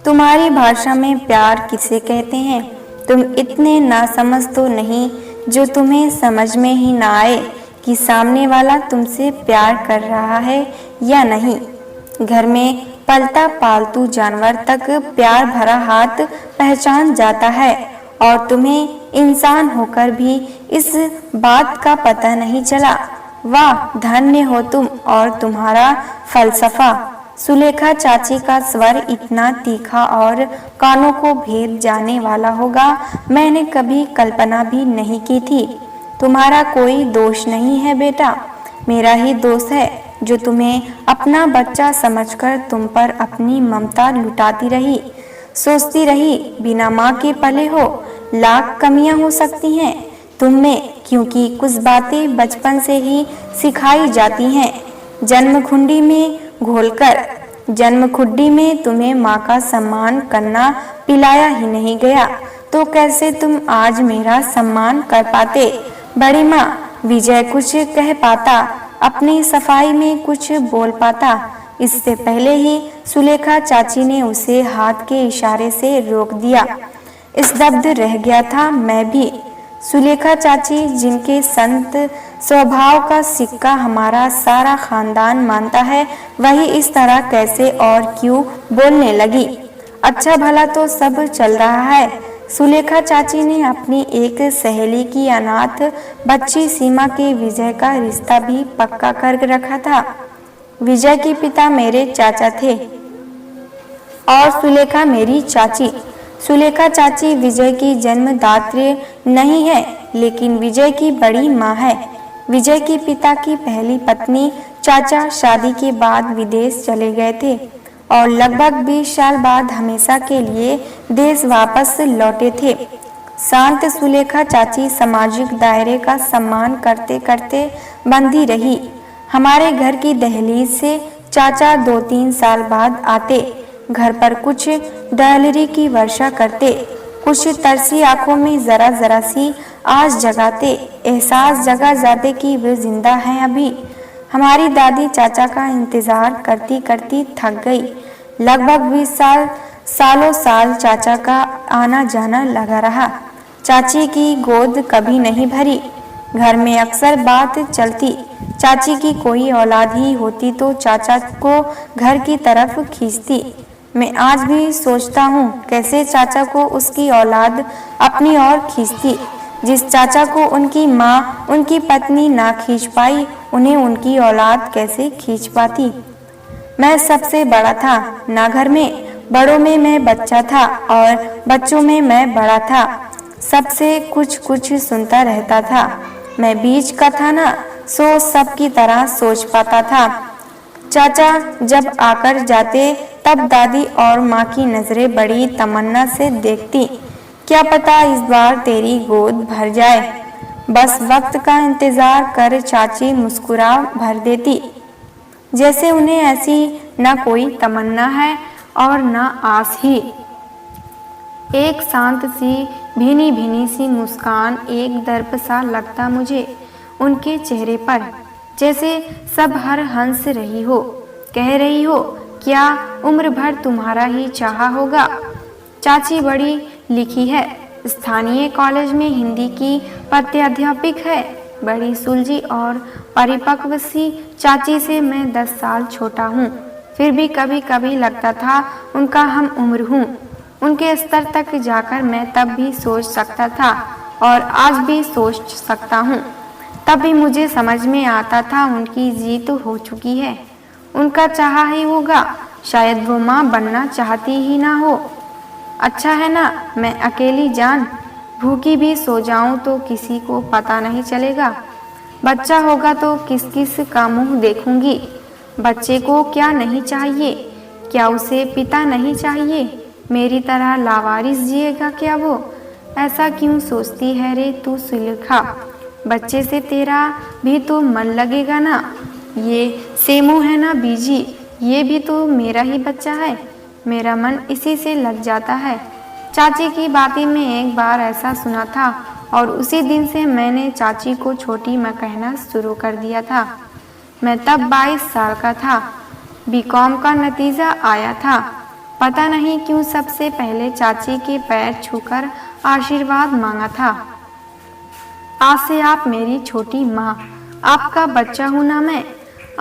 तुम्हारी भाषा में प्यार किसे कहते हैं? तुम इतने नासमझ तो नहीं जो तुम्हें समझ में ही ना आए कि सामने वाला तुमसे प्यार कर रहा है या नहीं। घर में पलता पालतू जानवर तक प्यार भरा हाथ पहचान जाता है और तुम्हें इंसान होकर भी इस बात का पता नहीं चला। वाह, धन्य हो तुम और तुम्हारा फलसफा। सुलेखा चाची का स्वर इतना तीखा और कानों को भेद जाने वाला होगा, मैंने कभी कल्पना भी नहीं की थी। तुम्हारा कोई दोष नहीं है बेटा, मेरा ही दोष है जो तुम्हें अपना बच्चा समझकर तुम पर अपनी ममता लुटाती रही। सोचती रही बिना माँ के पले हो, लाख कमियां हो सकती हैं तुम में, क्योंकि कुछ बातें बचपन से ही सिखाई जाती हैं। जन्मकुंडी में घोलकर जन्मकुंडी में तुम्हें माँ का सम्मान करना पिलाया ही नहीं गया तो कैसे तुम आज मेरा सम्मान कर पाते? बड़ी माँ, विजय कुछ कह पाता, अपनी सफाई में कुछ बोल पाता, इससे पहले ही सुलेखा चाची ने उसे हाथ के इशारे से रोक दिया। स्तब्ध रह गया था मैं भी। सुलेखा चाची, जिनके संत स्वभाव का सिक्का हमारा सारा खानदान मानता है, वही इस तरह कैसे और क्यों बोलने लगी? अच्छा भला तो सब चल रहा है। सुलेखा चाची ने अपनी एक सहेली की अनाथ बच्ची सीमा के विजय का रिश्ता भी पक्का कर रखा था। विजय के पिता मेरे चाचा थे और सुलेखा मेरी चाची। सुलेखा चाची विजय की जन्मदात्री नहीं है, लेकिन विजय की बड़ी माँ है। विजय के पिता की पहली पत्नी चाचा शादी के बाद विदेश चले गए थे और लगभग 20 साल बाद हमेशा के लिए देश वापस लौटे थे। शांत सुलेखा चाची सामाजिक दायरे का सम्मान करते करते बंधी रही। हमारे घर की दहलीज से चाचा 2-3 साल बाद आते, घर पर कुछ दहलीरी की वर्षा करते, कुछ तरसी आंखों में जरा जरा सी आस जगाते, एहसास जगा जाते कि वे जिंदा हैं अभी। हमारी दादी चाचा का इंतजार करती करती थक गई। लगभग 20 सालों साल चाचा का आना जाना लगा रहा। चाची की गोद कभी नहीं भरी। घर में अक्सर बात चलती, चाची की कोई औलाद ही होती तो चाचा को घर की तरफ खींचती। मैं आज भी सोचता हूँ कैसे चाचा को उसकी औलाद अपनी ओर खींचती। जिस चाचा को उनकी माँ, उनकी पत्नी ना खींच पाई, उन्हें उनकी औलाद कैसे खींच पाती? मैं सबसे बड़ा था ना घर में, बड़ों में मैं बच्चा था और बच्चों में मैं बड़ा था। सबसे कुछ कुछ सुनता रहता था। मैं बीच का था ना, सो सबकी तरह सोच पाता था। चाचा जब आकर जाते तब दादी और माँ की नजरें बड़ी तमन्ना से देखती, क्या पता इस बार तेरी गोद भर जाए। बस वक्त का इंतजार कर चाची मुस्कुरा भर देती, जैसे उन्हें ऐसी न कोई तमन्ना है और न आस ही। एक शांत सी भीनी भीनी सी मुस्कान, एक दर्प सा लगता मुझे उनके चेहरे पर, जैसे सब हर हंस रही हो, कह रही हो क्या उम्र भर तुम्हारा ही चाहा होगा। चाची बड़ी लिखी है, स्थानीय कॉलेज में हिंदी की प्रत्याध्यापिक है। बड़ी सुलझी और परिपक्व सी चाची से मैं 10 साल छोटा हूँ, फिर भी कभी कभी लगता था उनका हम उम्र हूँ। उनके स्तर तक जाकर मैं तब भी सोच सकता था और आज भी सोच सकता हूँ। तब भी मुझे समझ में आता था उनकी जीत हो चुकी है, उनका चाहा ही होगा, शायद वो माँ बनना चाहती ही ना हो। अच्छा है ना, मैं अकेली जान, भूखी भी सो जाऊं तो किसी को पता नहीं चलेगा। बच्चा होगा तो किस किस का मुंह देखूंगी। बच्चे को क्या नहीं चाहिए? क्या उसे पिता नहीं चाहिए? मेरी तरह लावारिस जिएगा क्या वो? ऐसा क्यों सोचती है रे तू सुलेखा? बच्चे से तेरा भी तो मन लगेगा ना। ये सेमू है ना बीजी, ये भी तो मेरा ही बच्चा है। मेरा मन इसी से लग जाता है। चाची की बातें में एक बार ऐसा सुना था और उसी दिन से मैंने चाची को छोटी माँ कहना शुरू कर दिया था। मैं तब 22 साल का था। बीकॉम का नतीजा आया था। पता नहीं क्यों सबसे पहले चाची के पैर छूकर आशीर्वाद मांगा था। आज से आप मेरी छोटी माँ, आपका बच्चा हूँ ना मैं,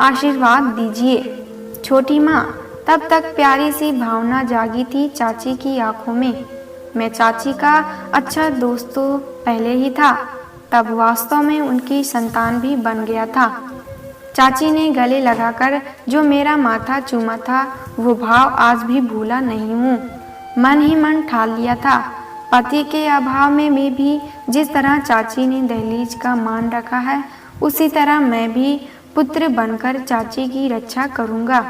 आशीर्वाद दीजिए। छोटी माँ, तब तक प्यारी सी भावना जागी थी चाची की आंखों में। मैं चाची का अच्छा दोस्त तो पहले ही था, तब वास्तव में उनकी संतान भी बन गया था। चाची ने गले लगाकर जो मेरा माथा चूमा था, वो भाव आज भी भूला नहीं हूँ। मन ही मन ठान लिया था, पति के अभाव में भी जिस तरह चाची ने दहलीज का मान रखा है, उसी तरह मैं भी पुत्र बनकर चाची की रक्षा करूँगा।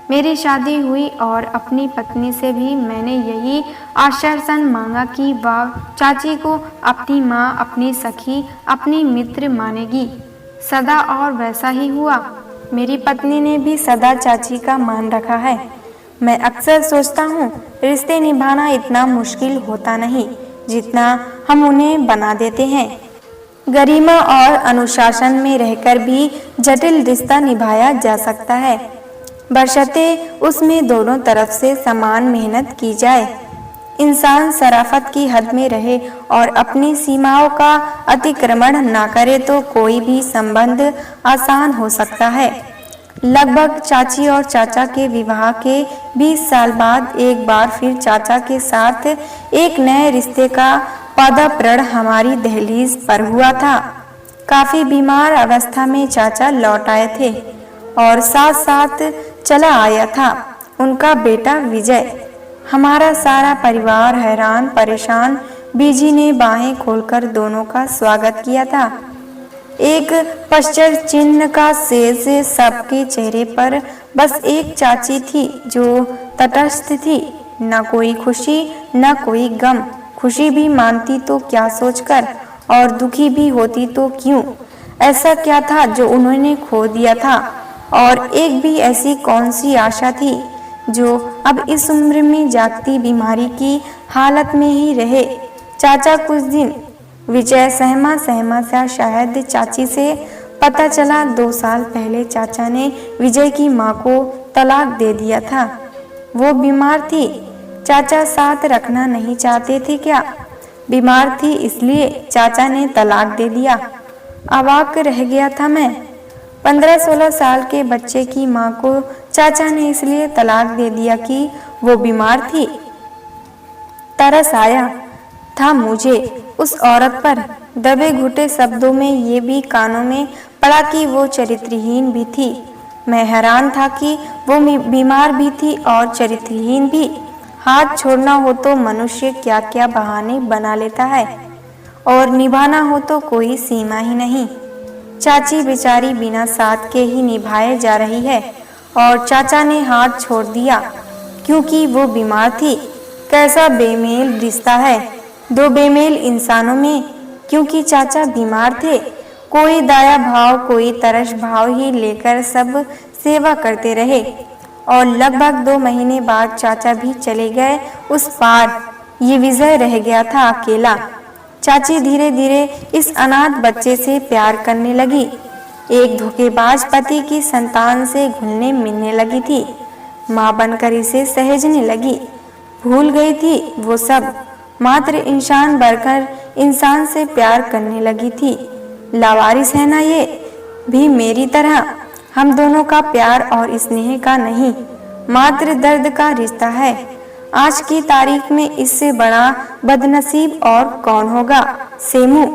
मेरी शादी हुई और अपनी पत्नी से भी मैंने यही आश्वासन मांगा कि वह चाची को अपनी माँ, अपनी सखी, अपनी मित्र मानेगी सदा, और वैसा ही हुआ। मेरी पत्नी ने भी सदा चाची का मान रखा है। मैं अक्सर सोचता हूँ, रिश्ते निभाना इतना मुश्किल होता नहीं जितना हम उन्हें बना देते हैं। गरिमा और अनुशासन में रहकर भी जटिल रिश्ता निभाया जा सकता है, बशर्ते उसमें दोनों तरफ से समान मेहनत की जाए। इंसान शराफत की हद में रहे और अपनी सीमाओं का अतिक्रमण ना करे तो कोई भी संबंध आसान हो सकता है। लगभग चाची और चाचा के विवाह के 20 साल बाद एक बार फिर चाचा के साथ एक नए रिश्ते का पदार्पण हमारी दहलीज पर हुआ था। काफी बीमार अवस्था में चाचा लौट आए थे और साथ साथ चला आया था उनका बेटा विजय। हमारा सारा परिवार हैरान परेशान बीजी ने बाहें खोलकर दोनों का स्वागत किया था। एक पश्चात चिन्ह का शेष सबके चेहरे पर बस एक चाची थी जो तटस्थ थी, न कोई खुशी न कोई गम। खुशी भी मानती तो क्या सोचकर, और दुखी भी होती तो क्यों। ऐसा क्या था जो उन्होंने खो दिया था, और एक भी ऐसी कौन सी आशा थी जो अब इस उम्र में जागती बीमारी की हालत में ही रहे। चाचा कुछ दिन विजय सहमा सा शायद चाची से पता चला 2 साल पहले चाचा ने विजय की माँ को तलाक दे दिया था। वो बीमार थी, चाचा साथ रखना नहीं चाहते थे क्या? बीमार थी इसलिए चाचा ने तलाक दे दिया। अवाक रह गया था मैं। 15-16 साल के बच्चे की माँ को चाचा ने इसलिए तलाक दे दिया कि वो बीमार थी। तरस आया था मुझे उस औरत पर। दबे घुटे शब्दों में ये भी कानों में पड़ा कि वो चरित्रहीन भी थी। मैं हैरान था कि वो बीमार भी थी और चरित्रहीन भी। हाथ छोड़ना हो तो मनुष्य क्या क्या बहाने बना लेता है, और निभाना हो तो कोई सीमा ही नहीं। चाची बेचारी बिना साथ के ही निभाए जा रही है और चाचा ने हाथ छोड़ दिया क्योंकि वो बीमार थी। कैसा बेमेल रिश्ता है 2 बेमेल इंसानों में। क्योंकि चाचा बीमार थे, कोई दया भाव कोई तरस भाव ही लेकर सब सेवा करते रहे, और लगभग 2 महीने बाद चाचा भी चले गए उस पार। ये विजय रह गया था अकेला। चाची धीरे धीरे इस अनाथ बच्चे से प्यार करने लगी। एक धोखेबाज पति की संतान से घुलने मिलने लगी थी। माँ बनकर इसे सहेजने लगी। भूल गई थी वो सब, मात्र इंसान बनकर इंसान से प्यार करने लगी थी। लावारिस है ना ये भी मेरी तरह। हम दोनों का प्यार और स्नेह का नहीं, मात्र दर्द का रिश्ता है। आज की तारीख में इससे बड़ा बदनसीब और कौन होगा। सेमू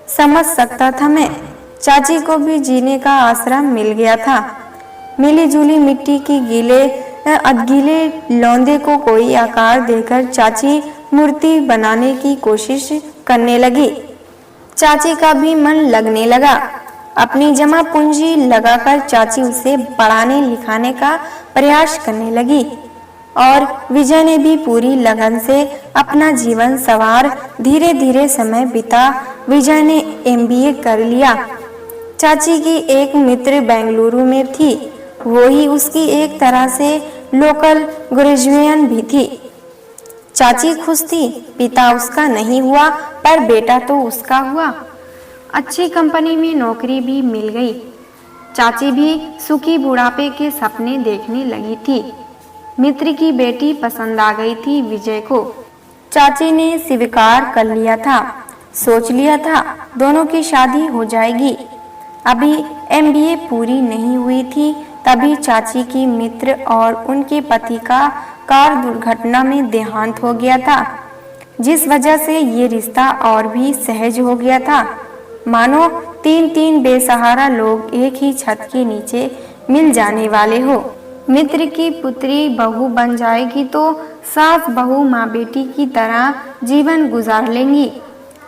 समझ सकता था मैं। चाची को भी जीने का आसरा मिल गया था। मिली जुली मिट्टी की गीले लौंदे को कोई आकार देकर चाची मूर्ति बनाने की कोशिश करने लगी। चाची का भी मन लगने लगा। अपनी जमा पूंजी लगाकर चाची उसे पढ़ाने लिखाने का प्रयास करने लगी, और विजय ने भी पूरी लगन से अपना जीवन सवार धीरे धीरे समय बिता। विजय ने MBA कर लिया। चाची की एक मित्र बेंगलुरु में थी, वो ही उसकी एक तरह से लोकल ग्रेजुएशन भी थी। चाची खुश थी, पिता उसका नहीं हुआ पर बेटा तो उसका हुआ। अच्छी कंपनी में नौकरी भी मिल गई। चाची भी सुखी बुढ़ापे के सपने देखने लगी थी। मित्र की बेटी पसंद आ गई थी विजय को। चाची ने स्वीकार कर लिया था, सोच लिया था दोनों की शादी हो जाएगी। अभी MBA पूरी नहीं हुई थी तभी चाची की मित्र और उनके पति का कार दुर्घटना में देहांत हो गया था, जिस वजह से ये रिश्ता और भी सहज हो गया था। मानो तीन बेसहारा लोग एक ही छत के नीचे मिल जाने वाले हो। मित्र की पुत्री बहू बन जाएगी तो सास बहू माँ बेटी की तरह जीवन गुजार लेंगी।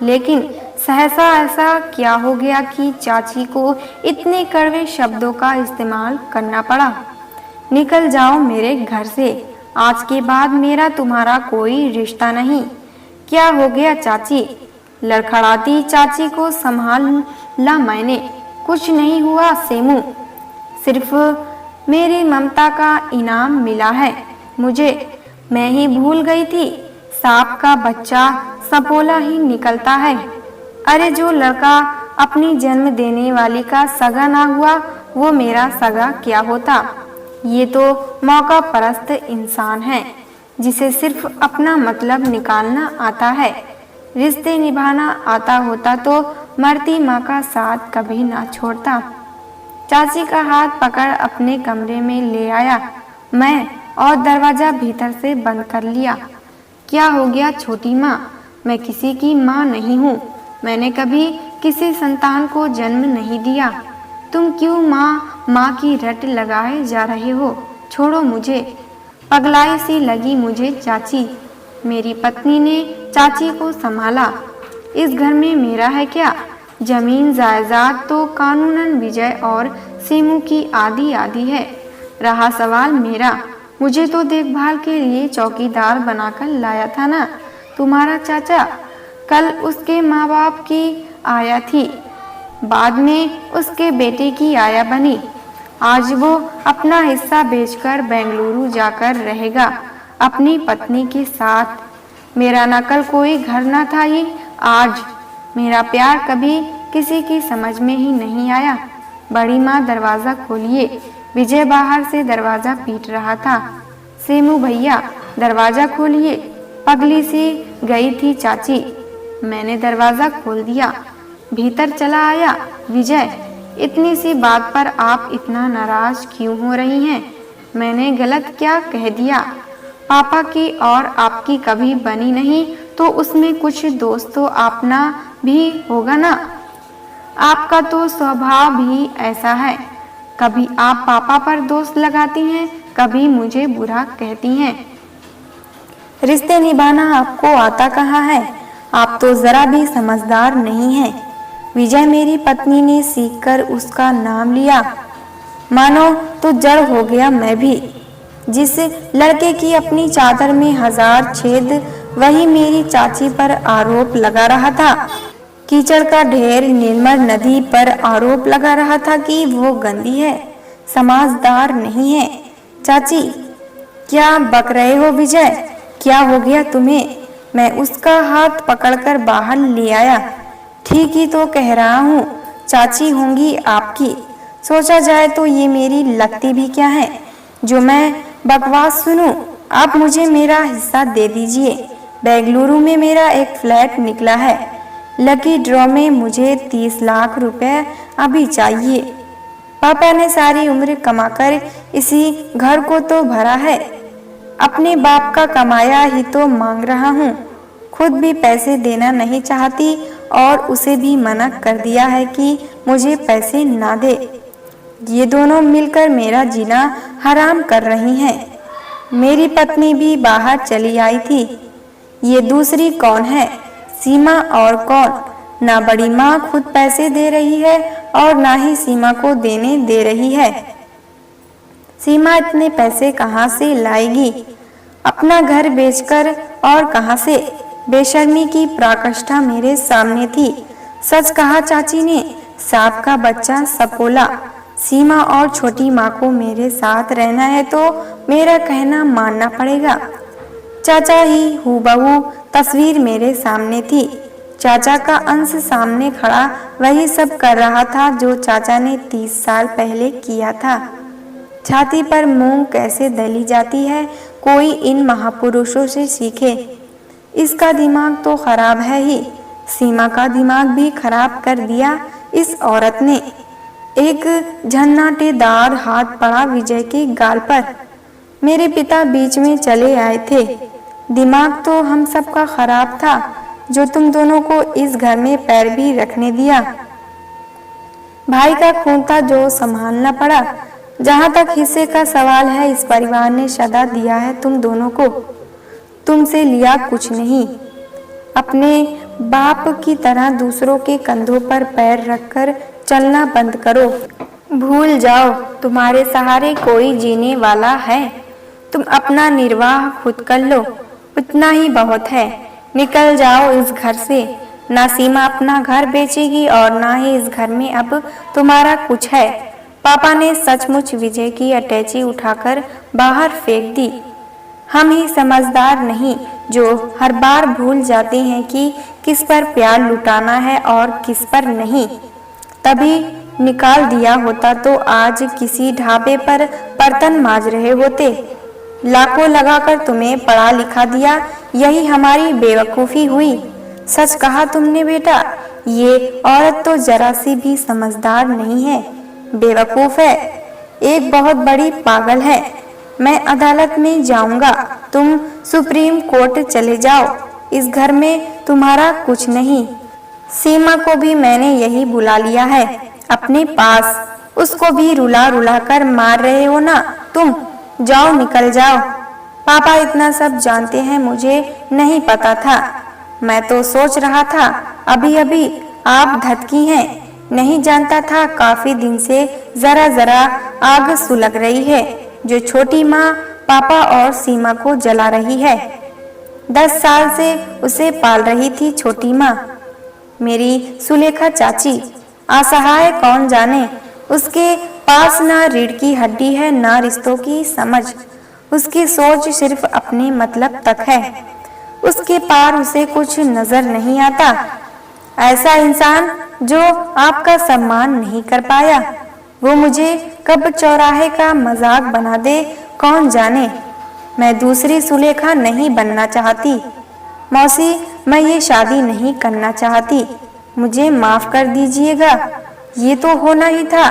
लेकिन सहसा ऐसा क्या हो गया कि चाची को इतने कड़वे शब्दों का इस्तेमाल करना पड़ा। निकल जाओ मेरे घर से, आज के बाद मेरा तुम्हारा कोई रिश्ता नहीं। क्या हो गया चाची? लड़खड़ाती चाची को संभाला मैंने। कुछ नहीं हुआ सेमू, सिर्फ मेरी ममता का इनाम मिला है मुझे। मैं ही भूल गई थी, सांप का बच्चा सपोला ही निकलता है। अरे जो लड़का अपनी जन्म देने वाली का सगा ना हुआ वो मेरा सगा क्या होता। ये तो मौका परस्त इंसान है जिसे सिर्फ अपना मतलब निकालना आता है। रिश्ते निभाना आता होता तो मरती माँ का साथ कभी ना छोड़ता। चाची का हाथ पकड़ अपने कमरे में ले आया मैं, और दरवाजा भीतर से बंद कर लिया। क्या हो गया छोटी माँ? मैं किसी की माँ नहीं हूँ। मैंने कभी किसी संतान को जन्म नहीं दिया। तुम क्यों माँ की रट लगाए जा रहे हो? छोड़ो मुझे। पगलाई सी लगी मुझे चाची। मेरी पत्नी ने चाची को संभाला। इस घर में मेरा है क्या? जमीन जायदाद तो कानूनन विजय और सीमू की आधी आधी है। रहा सवाल मेरा, मुझे तो देखभाल के लिए चौकीदार बनाकर लाया था ना तुम्हारा चाचा। कल उसके माँ बाप की आया थी, बाद में उसके बेटे की आया बनी। आज वो अपना हिस्सा बेचकर बेंगलुरु जाकर रहेगा अपनी पत्नी के साथ। मेरा न कल कोई घर न था ही आज। मेरा प्यार कभी किसी की समझ में ही नहीं आया। बड़ी माँ दरवाज़ा खोलिए। विजय बाहर से दरवाज़ा पीट रहा था। सेमू भैया दरवाज़ा खोलिए। पगली सी गई थी चाची। मैंने दरवाज़ा खोल दिया। भीतर चला आया विजय। इतनी सी बात पर आप इतना नाराज क्यों हो रही हैं? मैंने गलत क्या कह दिया? पापा की और आपकी कभी बनी नहीं तो उसमें कुछ दोस्त तो अपना भी होगा ना। आपका तो स्वभाव भी ऐसा है। कभी आप पापा पर दोष लगाती हैं, कभी मुझे बुरा कहती हैं। रिश्ते निभाना आपको आता कहाँ है? आप तो जरा भी समझदार नहीं हैं। विजय मेरी पत्नी ने सीखकर उसका नाम लिया। मानो तो जड़ हो गया मैं भी। जिस लड़के की अपनी चादर में 1000 छेद, वही मेरी चाची पर आरोप लगा रहा था। कीचड़ का ढेर निर्मल नदी पर आरोप लगा रहा था कि वो गंदी है, समझदार नहीं है। चाची क्या बक रहे हो विजय? क्या हो गया तुम्हें? मैं उसका हाथ पकड़कर बाहर ले आया। ठीक ही तो कह रहा हूँ, चाची होंगी आपकी। सोचा जाए तो ये मेरी लगती भी क्या है जो मैं बकवास सुनूं। आप मुझे मेरा हिस्सा दे दीजिए। बेंगलुरु में मेरा एक फ्लैट निकला है। लकी ड्रॉ में मुझे 30 लाख रुपए अभी चाहिए। पापा ने सारी उम्र कमाकर इसी घर को तो भरा है। अपने बाप का कमाया ही तो मांग रहा हूँ। खुद भी पैसे देना नहीं चाहती और उसे भी मना कर दिया है कि मुझे पैसे ना दे। ये दोनों मिलकर मेरा जीना हराम कर रही हैं। मेरी पत्नी भी बाहर चली आई थी। ये दूसरी कौन है? सीमा और कौन? ना बड़ी माँ खुद पैसे दे रही है और ना ही सीमा को देने दे रही है। सीमा इतने पैसे कहाँ से लाएगी? अपना घर बेचकर और कहाँ से? बेशर्मी की पराकाष्ठा मेरे सामने थी। सच कहा चाची ने, सांप का बच्चा सपोला। सीमा और छोटी माँ को मेरे साथ रहना है तो मेरा कहना मानना पड़ेगा। चाचा ही हूबहू तस्वीर मेरे सामने थी। चाचा का अंश सामने खड़ा वही सब कर रहा था जो चाचा ने 30 साल पहले किया था। छाती पर मूंग कैसे दली जाती है, कोई इन महापुरुषों से सीखे। इसका दिमाग तो खराब है ही, सीमा का दिमाग भी खराब कर दिया इस औरत ने। एक झन्नाटेदार हाथ पड़ा विजय के गाल पर। मेरे पिता बीच में चले आए थे। दिमाग तो हम सबका खराब था, जो तुम दोनों को इस घर में पैर भी रखने दिया। भाई का खून था जो संभालना पड़ा। जहां तक हिस्से का सवाल है, इस परिवार ने सदा दिया है तुम दोनों को, तुमसे लिया कुछ नहीं। अपने बाप की तरह दूसरों के कंधों पर पैर रखकर चलना बंद करो। भूल जाओ तुम्हारे सहारे कोई जीने वाला है। तुम अपना निर्वाह खुद कर लो, उतना ही बहुत है। निकल जाओ इस घर से। ना सीमा अपना घर बेचेगी और ना ही इस घर में अब तुम्हारा कुछ है। पापा ने सचमुच विजय की अटैची उठाकर बाहर फेंक दी। हम ही समझदार नहीं, जो हर बार भूल जाते हैं कि किस पर प्यार लुटाना है और किस पर नहीं। तभी निकाल दिया होता तो आज किसी ढाबे पर बर्तन मांज रहे होते। लाखों लगाकर तुम्हें पढ़ा लिखा दिया, यही हमारी बेवकूफ़ी हुई। सच कहा तुमने बेटा, ये औरत तो जरा सी भी समझदार नहीं है, बेवकूफ़ है, एक बहुत बड़ी पागल है। मैं अदालत में जाऊंगा, तुम सुप्रीम कोर्ट चले जाओ। इस घर में तुम्हारा कुछ नहीं। सीमा को भी मैंने यही बुला लिया है अपने पास, उसको भी रुला रुला कर मार रहे हो ना तुम। जाओ, निकल जाओ। पापा इतना सब जानते हैं, मुझे नहीं पता था। मैं तो सोच रहा था अभी अभी आप धतकी हैं, नहीं जानता था काफी दिन से जरा जरा आग सुलग रही है, जो छोटी माँ पापा और सीमा को जला रही है। 10 साल से उसे पाल रही थी छोटी माँ, मेरी सुलेखा चाची। असहाय कौन जाने, उसके पास ना रीढ़ की हड्डी है ना रिश्तों की समझ। उसकी सोच सिर्फ अपने मतलब तक है, उसके पार उसे कुछ नजर नहीं आता। ऐसा इंसान जो आपका सम्मान नहीं कर पाया, वो मुझे कब चौराहे का मजाक बना दे कौन जाने। मैं दूसरी सुलेखा नहीं बनना चाहती। मौसी, मैं ये शादी नहीं करना चाहती, मुझे माफ कर दीजिएगा। ये तो होना ही था,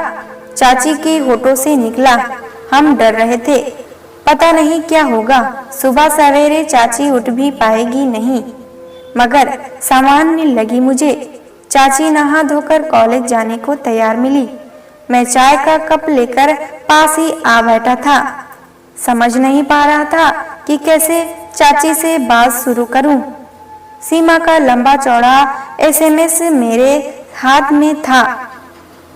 चाची के होठों से निकला। हम डर रहे थे, पता नहीं क्या होगा। सुबह सवेरे चाची उठ भी पाएगी नहीं, मगर सामान्य लगी मुझे। चाची नहा धोकर कॉलेज जाने को तैयार मिली। मैं चाय का कप लेकर पास ही आ बैठा था। समझ नहीं पा रहा था कि कैसे चाची से बात शुरू करूं। सीमा का लंबा चौड़ा SMS मेरे हाथ में था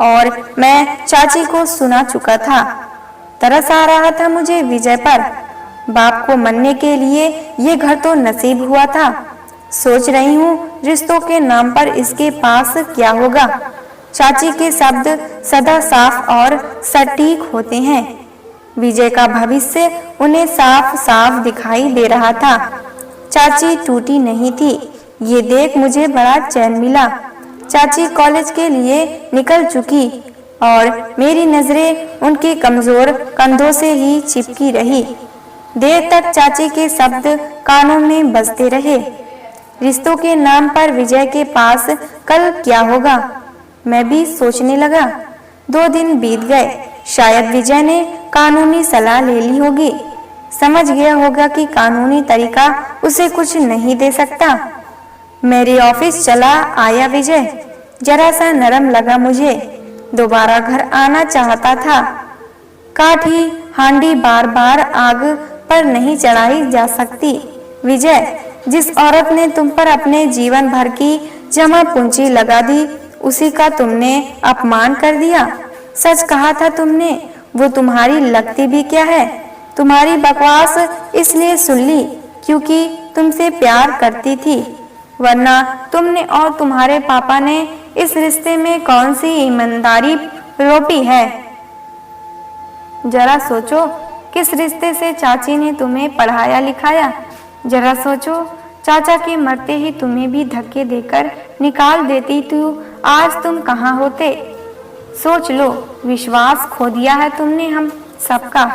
और मैं चाची को सुना चुका था। तरस आ रहा था मुझे विजय पर। बाप को मरने के लिए ये घर तो नसीब हुआ था। सोच रही हूँ रिश्तों के नाम पर इसके पास क्या होगा। चाची के शब्द सदा साफ और सटीक होते हैं। विजय का भविष्य उन्हें साफ साफ दिखाई दे रहा था। चाची टूटी नहीं थी, ये देख मुझे बड़ा चैन मिला। चाची कॉलेज के लिए निकल चुकी और मेरी नजरें उनके कमजोर कंधों से ही चिपकी रही। देर तक चाची के शब्द कानों में बजते रहे। रिश्तों के नाम पर विजय के पास कल क्या होगा, मैं भी सोचने लगा। 2 दिन बीत गए। शायद विजय ने कानूनी सलाह ले ली होगी। समझ गया होगा कि कानूनी तरीका उसे कुछ नहीं दे सकता। मेरे ऑफिस चला आया विजय। जरा सा नरम लगा मुझे। दोबारा घर आना चाहता था। काठी हांडी बार बार आग पर नहीं चढ़ाई जा सकती। विजय, जिस औरत ने तुम पर अपने जीवन भर की जमा पूंजी लगा दी, उसी का तुमने अपमान कर दिया। सच कहा था तुमने, वो तुम्हारी लगती भी क्या है। तुम्हारी बकवास इसलिए सुन ली क्योंकि तुमसे प्यार करती थी, वरना तुमने और तुम्हारे पापा ने इस रिश्ते में कौन सी ईमानदारी रोटी है। जरा सोचो, किस रिश्ते से चाची ने तुम्हें पढ़ाया लिखाया। जरा सोचो, चाचा के मरते ही तुम्हें भी धक्के देकर निकाल देती तो आज तुम कहाँ होते। सोच लो, विश्वास खो दिया है तुमने हम सबका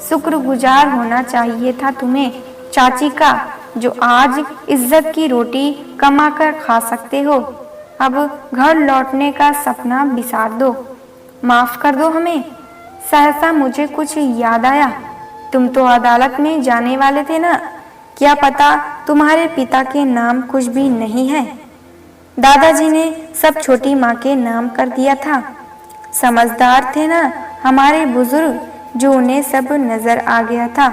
शुक्रगुजार होना चाहिए था तुम्हें, चाची का, जो आज इज्जत की रोटी कमाकर खा सकते हो। अब घर लौटने का सपना बिसार दो, माफ कर दो हमें। सहसा मुझे कुछ याद आया, तुम तो अदालत में जाने वाले थे ना, क्या पता तुम्हारे पिता के नाम कुछ भी नहीं है। दादाजी ने सब छोटी माँ के नाम कर दिया था। समझदार थे ना हमारे बुजुर्ग, जो उन्हें सब नजर आ गया था।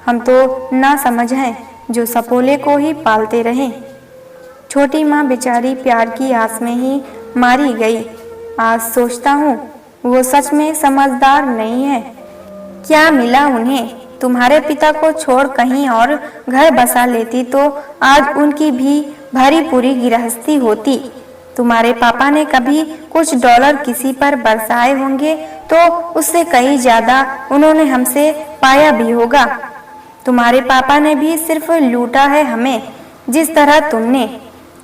हम तो ना समझ हैं जो सपोले को ही पालते रहे। छोटी माँ बेचारी प्यार की आस में ही मारी गई। आज सोचता हूँ वो सच में समझदार नहीं है। क्या मिला उन्हें? तुम्हारे पिता को छोड़ कहीं और घर बसा लेती तो आज उनकी भी भरी पूरी गृहस्थी होती। तुम्हारे पापा ने कभी कुछ डॉलर किसी पर बरसाए होंगे तो उससे कहीं ज्यादा उन्होंने हमसे पाया भी होगा। तुम्हारे पापा ने भी सिर्फ लूटा है हमें, जिस तरह तुमने।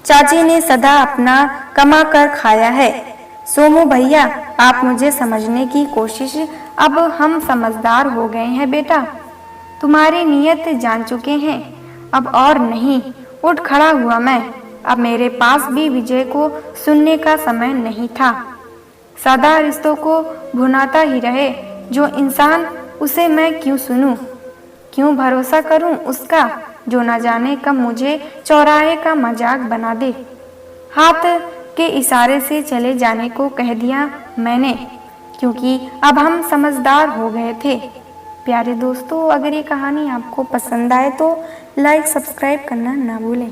चाची ने सदा अपना कमा कर खाया है। सोमू भैया, आप मुझे समझने की कोशिश, अब हम समझदार हो गए हैं बेटा, तुम्हारी नीयत जान चुके हैं। अब और नहीं। उठ खड़ा हुआ मैं। अब मेरे पास भी विजय को सुनने का समय नहीं था। सदा रिश्तों को भुनाता ही रहे जो इंसान, उसे मैं क्यों सुनूं? क्यों भरोसा करूं उसका, जो न जाने कब मुझे चौराहे का मजाक बना दे। हाथ के इशारे से चले जाने को कह दिया मैंने, क्योंकि अब हम समझदार हो गए थे। प्यारे दोस्तों, अगर ये कहानी आपको पसंद आए तो लाइक सब्सक्राइब करना ना भूलें।